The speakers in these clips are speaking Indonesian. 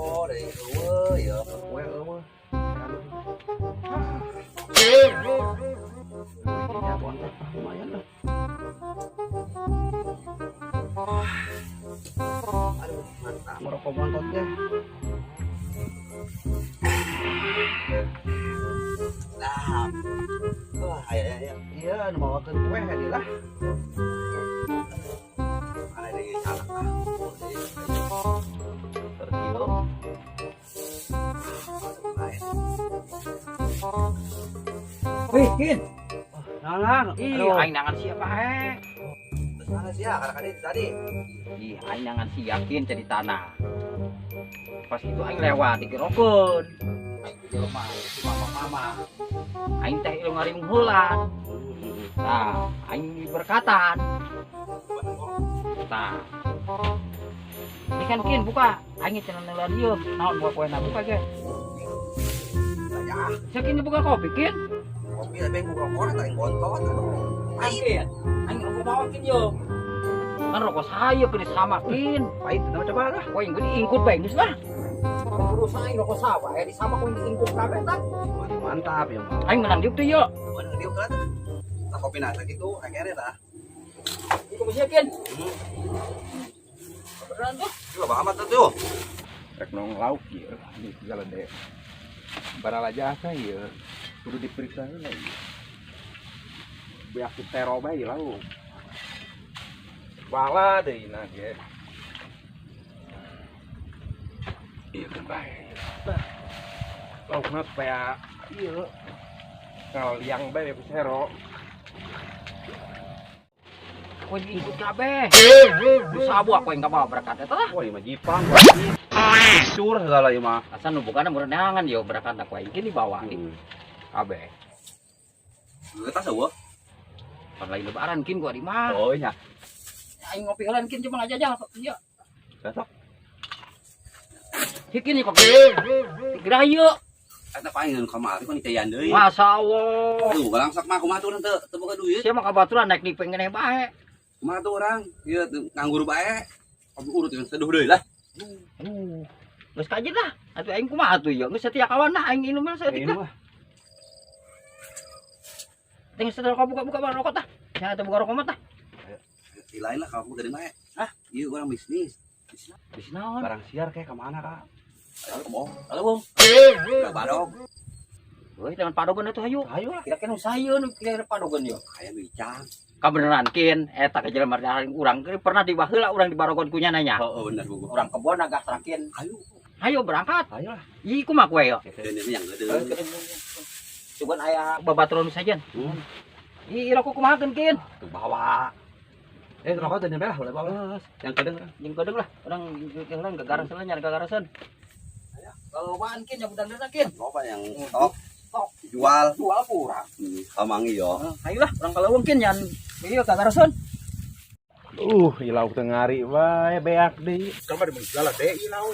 Oh, dari eueuh ya. Kue eueuh. Lumayan lah. Aduh, mantap. Merokok montotnya. Nah. Wah, ya. Iya, nu bawakeun kue hadi lah. Ada di sana. Terkilo. Wih, Kin. Nah, Ih, aduh. aing nangan siapa Terus mana sih ya? Kadang-kadang tadi. Ih, aing nangan si yakin jadi tanah. Pas itu aing lewat digerokeun. Aing di rumah si mama. Aing teh ilung ngaring heulan. Nah, aing berkatan. Nah. Ini kan Kin buka. Aing cenah neulan ieu. Naon buat poena buka ge. Ya, Sakin dibuka kopi Kin. kopi tapi yang rokok atau yang bontot atau Aing aing rokok bawa Kin yo. Kan rokok saya gede sama Kin. Pahit nah coba lah. Kau yang gede ingkut bae geus lah. Kudu saing rokok sawa ya di sama kau yang ingkut kabeh tah. Mantap ya. Aing menang diuk teh yo. mana dia kan? Tak kopi nasa gitu, akhirnya dah. Iku bisa Kin. Beneran tuh. Coba Muhammad tuh. Rek nong lauk ieu di segala deh. Barala jasa ieu. Kudu diperiksa heula ieu. Beak tero bae lauk. Bala deui na ge. Iya kan bae. Laukna supaya ieu ngaliang bae ku sero. Kau yang ingkut kabeh. Lu sabu aku yang gak bawa berkat eta lah. Wah, ieu mah jipang. Sur segala ieu mah. Asan nu bukan berenangan yo berkat aku yang kini bawa kabeh. Kita sewa. Pan lain lebaran Kin gua di mah. Oh nya. Aing ngopi heula Kin cuma ngajajal ieu. Cocok. Hikin kok. Gerah ieu. Eta paling kamari kan iteyan deui. Masyaallah. Tuh, langsung mah kumaha tuh teu boga duit. Sia mah kabaturan naik di pengen bae. Kumaha tuh orang? Ieu nganggur bae. Abi urut yang seduh deui lah. Geus kajet lah. Atuh aing kumaha atuh ieu? Geus satia kawan nah aing inum mah saeutik Ini lah. mah. Teng sedar buka rokok tah. Ya atuh buka rokok mah tah. Lain lah kalau dari mana? Ah, ieu orang bisnis. Bisnis naon? Barang siar kayak kemana kak? Ayo, Bong. Halo, Bong. Enggak badog. Euy dengan padogan atuh hayu. Ayo lah. Kira-kira usahayeun kira padogan yo. Kayak bicang. Kabeneran Kin eta ke jelema urang pernah di baheula urang di barogon kunya nanya. Oh, benar Bung. Urang kebon agak terakin. Ayo. Ayo berangkat. Ayo lah. Ih kumaha kowe yo. Ini yang gede. Coba aya babaturan sajen. Ih rokok kumahakeun Kin? Tuh bawa. Rokok teh nyembah boleh bawa. Yang kedeng. Jeung kedeng lah. Urang gagarasan nyari gagarasan. Kalau waan Kin yang udah Kin. Apa yang tok jual Jual kurang. kamangi yo. Ayolah urang kaleuweung Kin nyan ieu gagarasan. Ilau teu ngari bae beak deui. Kamar di segala deui ilau.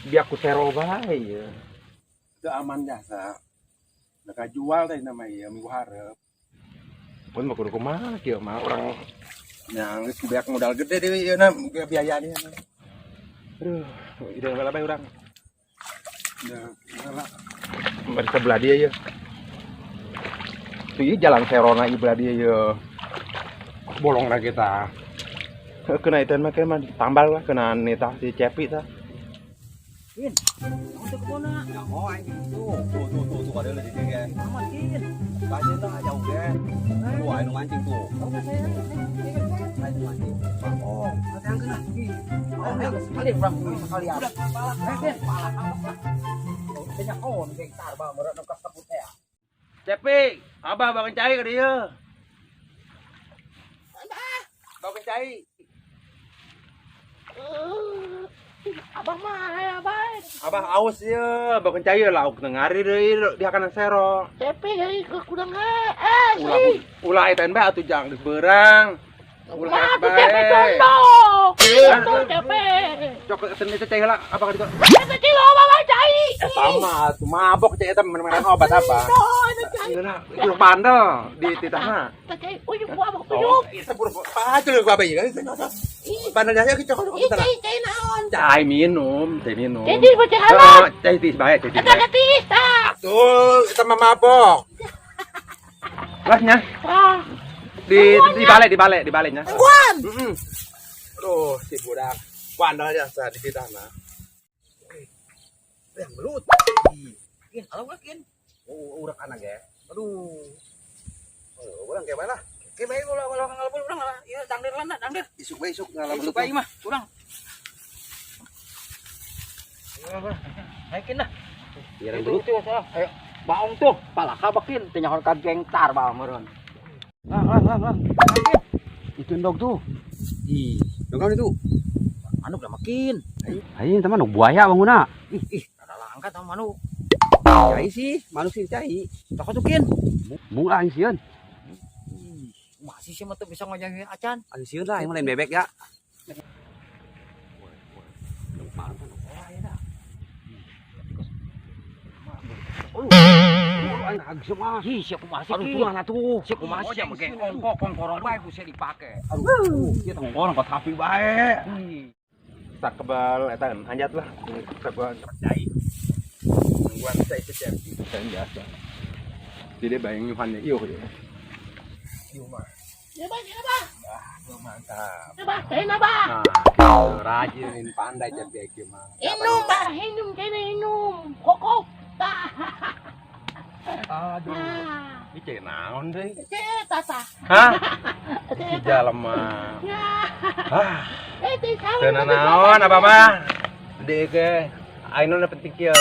Biak ku tero bae ieu. Teu aman jasa. Naka jual teh nama ieu minggu hareup. Pun mah kudu kumaha kieu mah urang Yang geus beak modal gede deui ieu na biaya dia. aduh, ide bala bae urang. Nah, salah. Mari sebelah dia ieu. Tuh ieu jalan serona ieu belah dia ieu. Bolongna kita. Kena iten mah mah tambal lah kena neta si Cepi tah. Kin. Untuk kemana? Ya oh anjing tuh ada di sini kan. Aman Kin. Banyak tuh jauh kan. Tuh anu mancing tuh. Tahu enggak saya? Anu mancing. Oh, ada yang kena. Oh, sekali urang sekalian. Kin. Banyak on hektar bang berat nukas kebut teh. Cepi, abah bawa kencai ke dia. Bawa kencai. Abang mah ya baik. Abah aus ya, bawa kencai ya lauk ngari deui di hakanan sero. Tapi ya ke kudang Ulah iten bae atuh jang geus beurang. Ulah Wah, bae. cepe condong. Itu cepe. Cok seni teh heula apa ka ditu? Cepe kilo bawa cai. Sama atuh mabok cai eta menang obat apa? Iyalah, itu bandel di titahna. Cai, uyup gua mau Oh, itu buru pacul gua bae kan. Pandang jasa kita kok kita. Cai naon? Cai minum, cai minum. Jadi baca halal. Cai tis baik, cai tis Ada baik. tisa. Tuh, kita mabok. Lahnya Ah, di baliknya. kuan. Aduh, si budak. Pandang jasa di kita nah. Yang belut. Kin, alam kin. Urak anak ya. Aduh. Orang kayak mana? Kayak baik kalau ngalapul urang lah. Ieu dangder lana, dangder. Isuk ngalam Isuk bae mah, urang. Naikin lah. Biar dulu tuh, ayo. Baong tuh, palaka bakin, tinyakan ka gengtar ba meureun. Lang. Itu ndog tuh. Ih, dongkang itu. Manuk udah makin. Aing teman buaya bangunna. Ih, ada langkat sama manuk. Cai sih, manusia cai. Tak tukin. Mung aing sieun. Masih sih mah tuh bisa ngajak acan. Aing sieun lah, aing mah lain bebek ya. Aing agak mah. Ih, siap masih. Aduh, tuh mana tuh? Siap masih sama ge ongkong bae ku saya dipake. Aduh, ieu teh ongkong ka sapi bae. Tak kebal eta anjat lah. Kebal cai. Nungguan cai setiap cai biasa. Jadi bayang nyuhannya iyo ya. Iyo mah. Ya ba, ya ba. Mantap. Ya ba, cai na ba. Nah, rajin pandai jadi ieu mah. Inum ba, inum kene inum. Koko. Tah. Aduh. Ah, Ini cai naon deui? cai tata. Hah? Cai Si jalem mah. Ya. Ah, Teh salah. teu naon apa mah? Deuk ge. Ayeuna na penting kieu.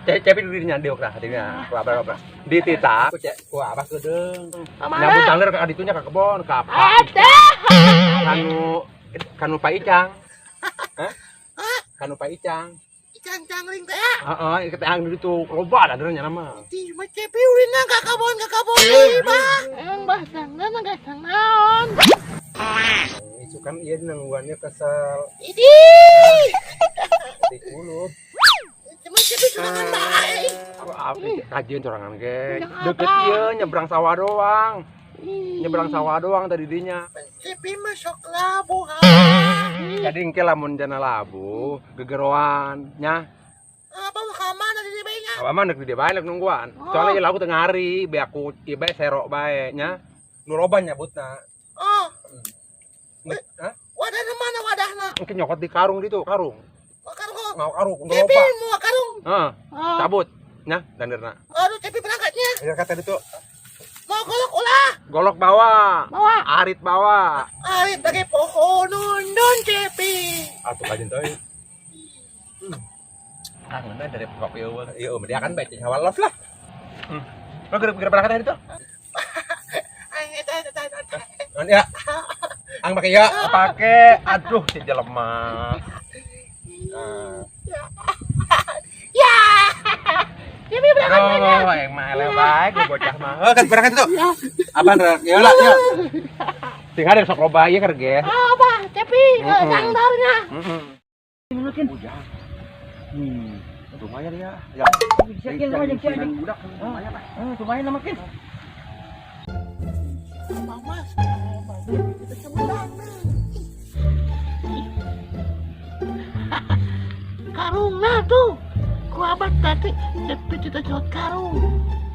Cepi dirinya deuk tah dirinya. Ku abah. Di tita ku cek ku abah kedeung. Nyambut tangler ka aditunya ka kebon, ka apa? Kanu paicang. Hah? Kanu paicang. Ikan cangling teh. Heeh, kita ang ditu loba ada nya nama. Di macam piurin na kakabon deui ba. Emang bahasana enggak naon. Itu kan ieu nangguannya kesel. Idi. Di kulut. Cuma cepi curangan bae. Apa kajian corangan ge. Deket ieu nyebrang sawah doang. Nyebrang sawah doang tadi dinya. Cepi masuk labu. Jadi engke lamun jana labu, gegeroan nya. Apa ka mana di bae. Apa mah neuk di bae neuk nungguan. Soalnya ieu labu teu ngari, be aku ieu bae serok bae nya. Nu loba nyebutna. Oh, Hah? wadahna mana wadahna? Engke nyokot di karung ditu, karung. Karung. Mau karung nu Cepi loba. mau karung. Heeh, Oh. cabut nya danderna. Aduh, cepi berangkatnya. Ya kata ditu, Mau golok ulah. golok bawa, Bawa. arit bawa. Arit lagi pohon nundun cepi. Atuh kajen teh. Ah, mana dari pokok ieu dia kan bae hawalos lah. Lo gerak berangkat itu. An ya. Ang pakai ya, pakai. Aduh, si jelema. Ya. Cepi berangkatnya. Oh, yang male bae gue bocah mah. Oh, kan berangkat itu. Abang rek, ya lah, ya. Tinggal ada sok loba ieu keur ge. Apa? Cepi sangdarnya. Lumayan ya. Ya. Siakin aja siakin. Budak lumayan lah. Lumayan lah makin. Mas, kita sebelah. Karung nah tuh. Ku abad tadi cepi kita jual karung.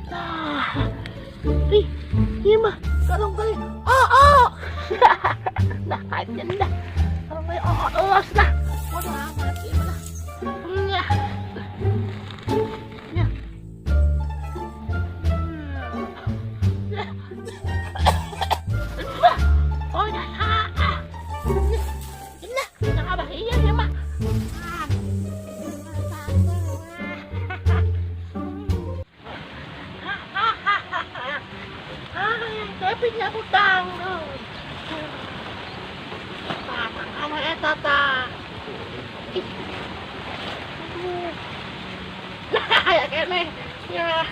Nah, ini mah karung kali. Oh. Dah kajen dah. Karung kali los dah. Bodoh amat ini lah. Ya. Ya. Oh, dah. Nah, jangan abah iya ya mak. Tapi nyabut dangdut. Kalau tata. Ya kene. Ya.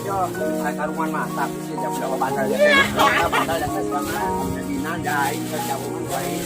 Yo, ai karungan masak sih jam berapa bandal ya. Bandal dan sebangan. Jadi nadai ke jauhan baik.